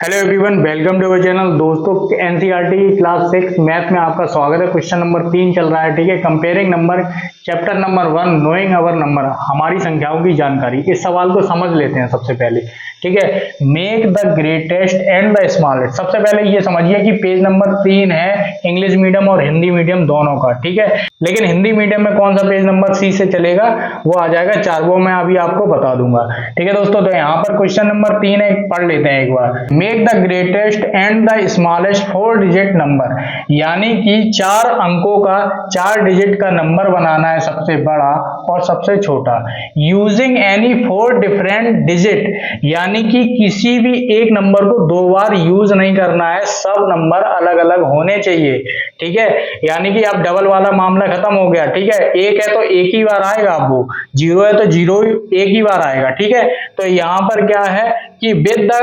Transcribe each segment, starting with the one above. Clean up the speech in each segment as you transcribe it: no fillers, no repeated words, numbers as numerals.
Hello everyone, welcome to our channel. दोस्तों, NCERT class 6 math में आपका स्वागत है। क्वेश्चन नंबर 3 चल रहा है। ठीक है, comparing number, chapter number 1, knowing our number, हमारी संख्याओं की जानकारी। इस सवाल को समझ लेते हैं सबसे पहले। ठीक है, make the greatest and the smallest. सबसे पहले ये समझिए कि पेज नंबर 3 है इंग्लिश मीडियम और हिंदी मीडियम दोनों का। ठीक है, लेकिन हिंदी मीडियम में कौन सा पेज नंबर सी से चलेगा वो आ जाएगा 4, वो मैं अभी आपको बता दूंगा। ठीक है दोस्तों, तो यहाँ पर क्वेश्चन नंबर 3 है, पढ़ लेते हैं एक बार। Make the greatest and the smallest 4 digit number, यानी कि 4 अंकों का 4 डिजिट का नंबर बनाना है, सबसे बड़ा और सबसे छोटा। यूजिंग एनी 4 डिफरेंट डिजिट, यानी कि किसी भी एक नंबर को 2 बार यूज नहीं करना है, सब नंबर अलग अलग होने चाहिए। ठीक है, यानी कि अब डबल वाला मामला खत्म हो गया। ठीक है, एक है तो एक ही बार आएगा, वो 0 है तो 0 एक ही बार आएगा। ठीक है, तो यहां पर क्या है कि with the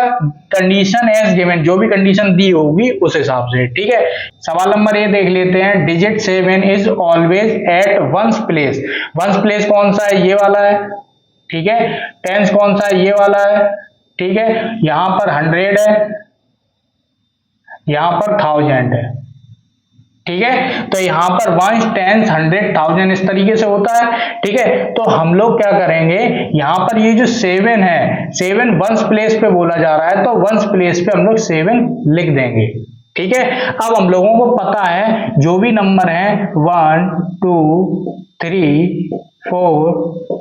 condition as given, जो भी कंडीशन दी होगी उस हिसाब से। ठीक है, सवाल नंबर ए देख लेते हैं। Digit 7 is always at ones place. Ones place कौन सा है? ये वाला है। ठीक है, टेंस कौन सा है? ये वाला है। ठीक है, यहां पर 100 है, यहां पर 1000 है। ठीक है, तो यहां पर 1, 10, 100, 1000 इस तरीके से होता है। ठीक है, तो हम लोग क्या करेंगे, यहां पर ये जो 7 है, 7 वंस प्लेस पे बोला जा रहा है, तो वंस प्लेस पे हम लोग 7 लिख देंगे। ठीक है, अब हम लोगों को पता है जो भी नंबर है 1, 2, 3, 4,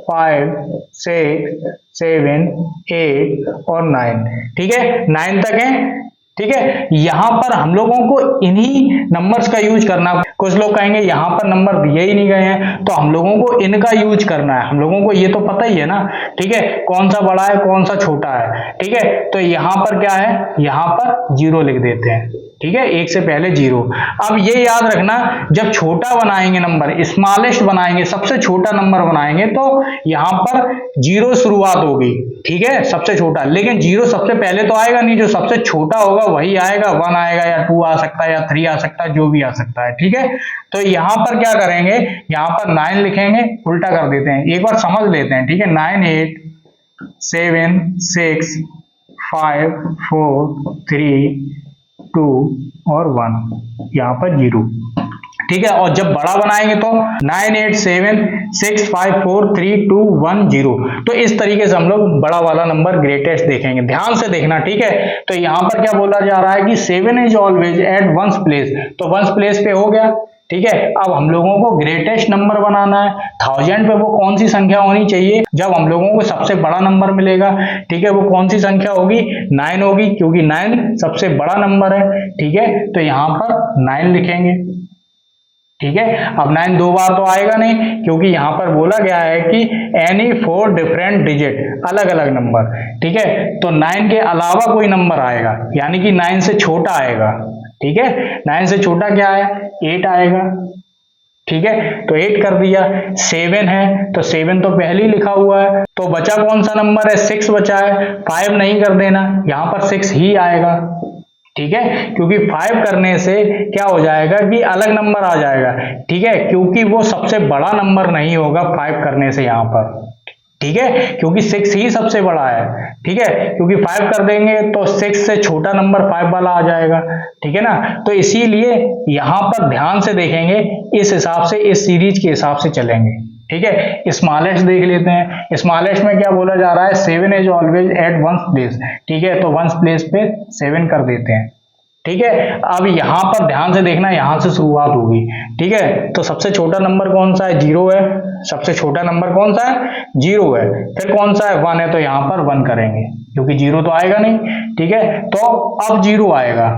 5, 6, 7, 8 और 9। ठीक है, 9 तक है। ठीक है, यहां पर हम लोगों को इन्हीं नंबर्स का यूज करना। कुछ लोग कहेंगे यहां पर नंबर दिए ही नहीं गए हैं, तो हम लोगों को इनका यूज करना है। हम लोगों को ये तो पता ही है ना। ठीक है, कौन सा बड़ा है कौन सा छोटा है। ठीक है, तो यहां पर क्या है, यहां पर 0 लिख देते हैं। ठीक है, 1 से पहले 0। अब ये याद रखना, जब छोटा बनाएंगे नंबर, स्मॉलेस्ट बनाएंगे, सबसे छोटा नंबर बनाएंगे, तो यहां पर 0 शुरुआत होगी। ठीक है, सबसे छोटा, लेकिन 0 सबसे पहले तो आएगा नहीं, जो सबसे छोटा होगा वही आएगा। 1 आएगा या 2 आ सकता है या 3 आ सकता है, जो भी आ सकता है। ठीक है, तो यहां पर क्या करेंगे, यहां पर 9 लिखेंगे, उल्टा कर देते हैं, एक बार समझ लेते हैं। ठीक है, 9, 8, 7, 6, 5, 4, 3, 2 और 1, यहां पर 0। ठीक है, और जब बड़ा बनाएंगे तो 9, 8, 7, 6, 5, 4, 3, 2, 1, 0। तो इस तरीके से हम लोग बड़ा वाला नंबर ग्रेटेस्ट देखेंगे। ध्यान से देखना। ठीक है, तो यहां पर क्या बोला जा रहा है कि 7 is always at ones place, तो वंस प्लेस पे हो गया। ठीक है, अब हम लोगों को ग्रेटेस्ट नंबर बनाना है। 1000 पे वो कौन सी संख्या होनी चाहिए जब हम लोगों को सबसे बड़ा नंबर मिलेगा? ठीक है, वो कौन सी संख्या होगी? 9 होगी, क्योंकि 9 सबसे बड़ा नंबर है। ठीक है, तो यहां पर 9 लिखेंगे। ठीक है, अब 9 2 बार तो आएगा नहीं, क्योंकि यहां पर बोला गया है कि एनी 4 डिफरेंट डिजिट, अलग अलग नंबर। ठीक है, तो 9 के अलावा कोई नंबर आएगा, यानी कि 9 से छोटा आएगा। ठीक है, 9 से छोटा क्या है? 8 आएगा। ठीक है, तो 8 कर दिया। 7 है तो 7 तो पहले ही लिखा हुआ है, तो बचा कौन सा नंबर है? 6 बचा है। 5 नहीं कर देना, यहां पर 6 ही आएगा। ठीक है, क्योंकि 5 करने से क्या हो जाएगा कि अलग नंबर आ जाएगा। ठीक है, क्योंकि वो सबसे बड़ा नंबर नहीं होगा 5 करने से यहां पर। ठीक है, क्योंकि 6 ही सबसे बड़ा है। ठीक है, क्योंकि 5 कर देंगे तो 6 से छोटा नंबर 5 वाला आ जाएगा। ठीक है ना, तो इसीलिए यहां पर ध्यान से देखेंगे, इस हिसाब से, इस सीरीज के हिसाब से चलेंगे। ठीक है, स्मॉलेस्ट देख लेते हैं। स्मॉलेस्ट में क्या बोला जा रहा है? 7 is always at ones place. ठीक है, तो वंस प्लेस पे 7 कर देते हैं। ठीक है, अब यहां पर ध्यान से देखना, यहां से शुरुआत होगी। ठीक है, तो सबसे छोटा नंबर कौन सा है? 0 है। सबसे छोटा नंबर कौन सा है? 0 है। फिर कौन सा है? 1 है, तो यहां पर 1 करेंगे, क्योंकि 0 तो आएगा नहीं। ठीक है, तो अब 0 आएगा,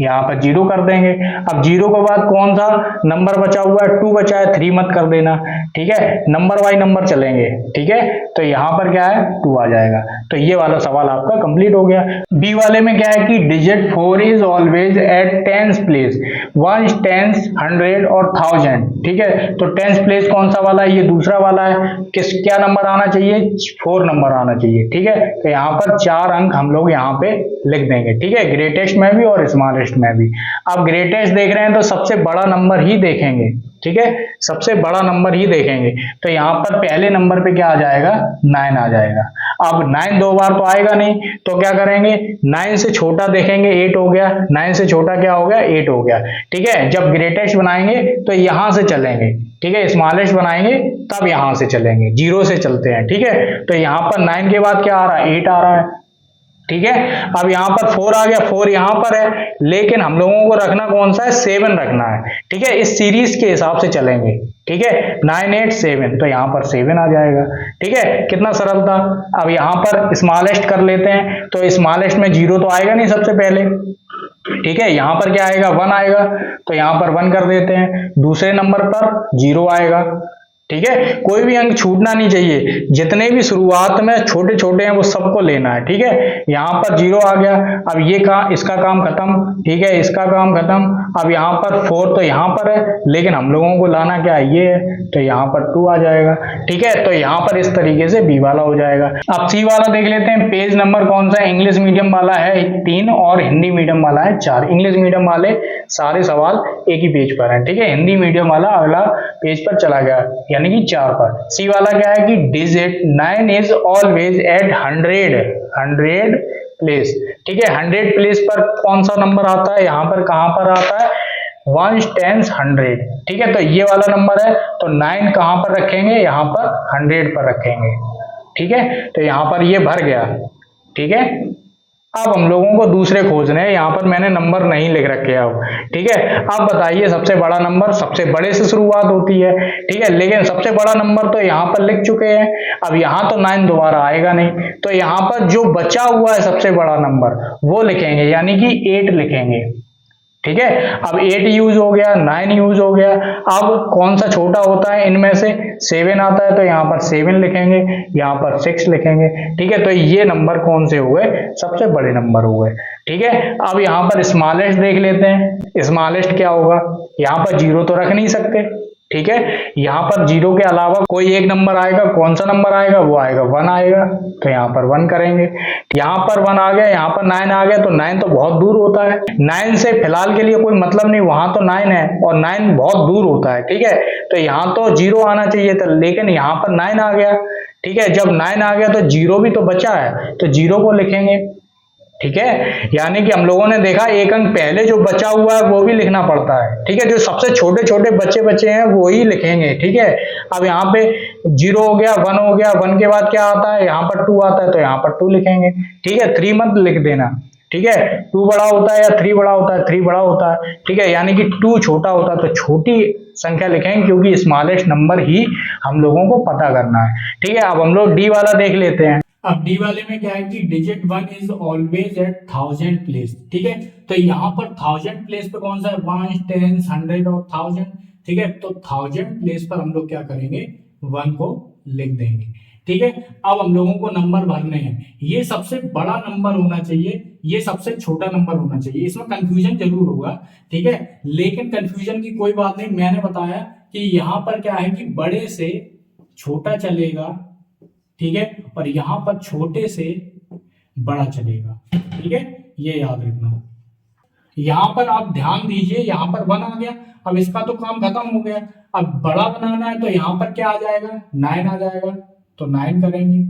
यहां पर 0 कर देंगे। अब 0 के बाद कौन सा नंबर बचा हुआ है? 2 बचा है, 3 मत कर देना। ठीक है, नंबर बाय नंबर चलेंगे। ठीक है, तो यहां पर क्या है? 2 आ जाएगा। तो ये वाला सवाल आपका कंप्लीट हो गया। बी वाले में क्या है कि digit 4 is always at tens place, 1, 10, 100 और 1000। ठीक है, तो टेंस प्लेस कौन सा वाला है? ये दूसरा वाला है। क्या नंबर आना चाहिए? 4 नंबर आना चाहिए। ठीक है, तो यहाँ पर 4 अंक हम लोग यहाँ पे लिख देंगे। ठीक है, ग्रेटेस्ट में भी और स्मॉलेस्ट स्मॉलेस्ट में भी। अब ग्रेटेस्ट देख रहे हैं तो सबसे बड़ा नंबर ही देखेंगे, ठीक है, सबसे बड़ा नंबर ही देखेंगे। तो यहाँ पर पहले नंबर पे क्या आ जाएगा, 9 आ जाएगा। अब 9 दो बार तो आएगा नहीं, तो क्या करेंगे, 9 से छोटा देखेंगे, 8 हो गया, 9 से छोटा क्या हो गया, 8 हो गया, ठीक है। जब ग्रेटेस्ट बनाएंगे तो यहां से चलेंगे, ठीक है, स्मॉलेस्ट बनाएंगे तब यहां से चलेंगे, 0 से चलते हैं, ठीक है। तो यहाँ पर 9 के बाद क्या आ रहा है, 8 आ रहा है, ठीक है। अब यहाँ पर 4 आ गया, 4 यहाँ पर है, लेकिन हम लोगों को रखना कौन सा है, 7 रखना है, ठीक है। इस सीरीज के हिसाब से चलेंगे, ठीक है, 9 8 7, तो यहाँ पर 7 आ जाएगा, ठीक है। कितना सरल था। अब यहाँ पर स्मॉलेस्ट कर लेते हैं, तो स्मॉलेस्ट में 0 तो आएगा नहीं सबसे पहले, ठीक है। यहाँ पर क्या आएगा, 1 आएगा, तो यहाँ पर 1 कर देते हैं। दूसरे नंबर पर 0 आएगा, ठीक है। कोई भी अंक छूटना नहीं चाहिए, जितने भी शुरुआत में छोटे छोटे हैं वो सबको लेना है, ठीक है। यहाँ पर 0 आ गया, अब ये इसका काम खत्म, ठीक है, इसका काम खत्म। अब यहाँ पर 4 तो यहाँ पर है, लेकिन हम लोगों को लाना क्या है, ये है, तो यहाँ पर 2 आ जाएगा, ठीक है। तो यहाँ पर इस तरीके से बी वाला हो जाएगा। अब सी वाला देख लेते हैं। पेज नंबर कौन सा है, इंग्लिश मीडियम वाला है 3 और हिंदी मीडियम वाला है 4। इंग्लिश मीडियम वाले सारे सवाल एक ही पेज पर है, ठीक है। हिंदी मीडियम वाला अगला पेज पर चला गया, यानी कि 4 पर। सी वाला क्या है कि digit 9 is always at 100 place, ठीक है। 100 प्लेस पर कौन सा नंबर आता है, यहाँ पर कहां पर आता है, 1 10 100, ठीक है। तो ये वाला नंबर है, तो 9 कहां पर रखेंगे, यहाँ पर 100 पर रखेंगे, ठीक है। तो यहाँ पर ये भर गया, ठीक है। अब हम लोगों को दूसरे खोजने हैं, यहाँ पर मैंने नंबर नहीं लिख रखे अब, ठीक है। अब बताइए सबसे बड़ा नंबर, सबसे बड़े से शुरुआत होती है, ठीक है, लेकिन सबसे बड़ा नंबर तो यहाँ पर लिख चुके हैं। अब यहाँ तो 9 दोबारा आएगा नहीं, तो यहाँ पर जो बचा हुआ है सबसे बड़ा नंबर वो लिखेंगे, यानी कि 8 लिखेंगे, ठीक है। अब 8 यूज हो गया, 9 यूज हो गया। अब कौन सा छोटा होता है इनमें से, 7 आता है, तो यहाँ पर 7 लिखेंगे, यहाँ पर 6 लिखेंगे, ठीक है। तो ये नंबर कौन से हुए, सबसे बड़े नंबर हुए, ठीक है। अब यहाँ पर स्मॉलेस्ट देख लेते हैं। स्मॉलेस्ट क्या होगा, यहाँ पर 0 तो रख नहीं सकते, ठीक है। यहाँ पर 0 के अलावा कोई एक नंबर आएगा, कौन सा नंबर आएगा, वो आएगा 1 आएगा, तो यहाँ पर 1 करेंगे। यहाँ पर 1 आ गया, यहाँ पर 9 आ गया, तो 9 तो बहुत दूर होता है, 9 से फिलहाल के लिए कोई मतलब नहीं, वहां तो 9 है और 9 बहुत दूर होता है, ठीक है। तो यहाँ तो 0 आना चाहिए था, लेकिन यहाँ पर 9 आ गया, ठीक है। जब 9 आ गया तो 0 भी तो बचा है, तो 0 को लिखेंगे, ठीक है। यानी कि हम लोगों ने देखा एक अंक पहले जो बचा हुआ है वो भी लिखना पड़ता है, ठीक है। जो सबसे छोटे छोटे बच्चे हैं वो ही लिखेंगे, ठीक है। अब यहाँ पे 0 हो गया, 1 हो गया, 1 के बाद क्या आता है, यहाँ पर 2 आता है, तो यहाँ पर 2 लिखेंगे, ठीक है। 3 मत लिख देना, ठीक है। 2 बड़ा होता है या 3 बड़ा होता है, 3 बड़ा होता है, ठीक है। यानी कि 2 छोटा होता है, तो छोटी संख्या लिखेंगे, क्योंकि स्मॉलेस्ट नंबर ही हम लोगों को पता करना है, ठीक है। अब हम लोग डी वाला देख लेते हैं। अब डी वाले में क्या है कि digit 1 is always at 1000 place, ठीक है। तो यहाँ पर 1000 प्लेस पे कौन सा है, 1 10 100 और 1000, ठीक है। तो 1000 प्लेस पर हम लोग क्या करेंगे, 1 को लिख देंगे, ठीक है। अब हम लोगों को नंबर भरने हैं, ये सबसे बड़ा नंबर होना चाहिए, ये सबसे छोटा नंबर होना चाहिए। इसमें कंफ्यूजन जरूर होगा, ठीक है, लेकिन कंफ्यूजन की कोई बात नहीं। मैंने बताया कि यहाँ पर क्या है कि बड़े से छोटा चलेगा, ठीक है, और यहां पर छोटे से बड़ा चलेगा, ठीक है, ये याद रखना। यहां पर आप ध्यान दीजिए, यहां पर 1 आ गया, अब इसका तो काम खत्म हो गया। अब बड़ा बनाना है, तो यहां पर क्या आ जाएगा, 9 आ जाएगा, तो 9 करेंगे,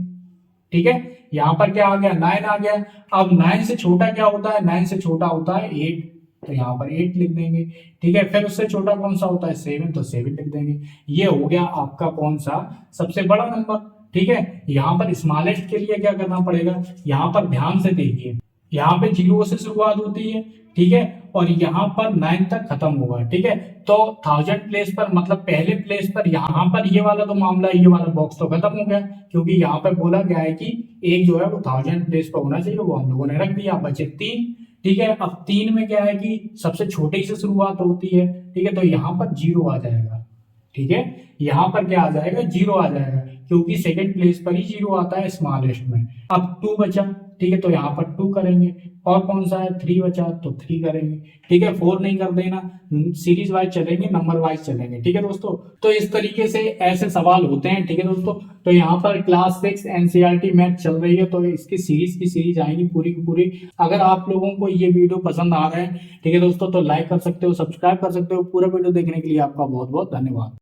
ठीक है। यहां पर क्या आ गया, 9 आ गया। अब 9 से छोटा क्या होता है, 9 से छोटा होता है 8, तो यहाँ पर 8 लिख देंगे, ठीक है। फिर उससे छोटा कौन सा होता है, 7, तो 7 लिख देंगे। ये हो गया आपका कौन सा, सबसे बड़ा नंबर, ठीक है। यहाँ पर स्मॉलेस्ट के लिए क्या करना पड़ेगा, यहाँ पर ध्यान से देखिए, यहाँ पे 0 से शुरुआत होती है, ठीक है, और यहाँ पर 9 तक खत्म होगा, ठीक है। तो 1000 प्लेस पर मतलब पहले प्लेस पर यहाँ पर ये वाला तो मामला, ये वाला बॉक्स तो खत्म हो गया, क्योंकि यहाँ पर बोला गया है कि एक जो है वो 1000 प्लेस पर होना चाहिए, वो हम लोगों ने रख दिया। बचे 3, ठीक है। अब 3 में क्या है कि सबसे छोटे से शुरुआत होती है, ठीक है, तो यहाँ पर 0 आ जाएगा, ठीक है। यहाँ पर क्या आ जाएगा, 0 आ जाएगा, क्योंकि सेकंड प्लेस पर ही 0 आता है स्मॉलेस्ट में। अब 2 बचा, ठीक है, तो यहाँ पर 2 करेंगे। और कौन सा है, 3 बचा, तो 3 करेंगे। ठीक है, 4 नहीं कर देना, सीरीज वाइज चलेंगे, नंबर वाइज चलेंगे। ठीक है दोस्तों, तो इस तरीके से ऐसे सवाल होते हैं। ठीक है दोस्तों, तो यहाँ पर क्लास 6 एनसीईआरटी मैथ चल रही है, तो इसकी सीरीज आएगी पूरी की पूरी। अगर आप लोगों को ये वीडियो पसंद आ रहा है, ठीक है दोस्तों, तो लाइक कर सकते हो, सब्सक्राइब कर सकते हो। पूरा वीडियो देखने के लिए आपका बहुत बहुत धन्यवाद।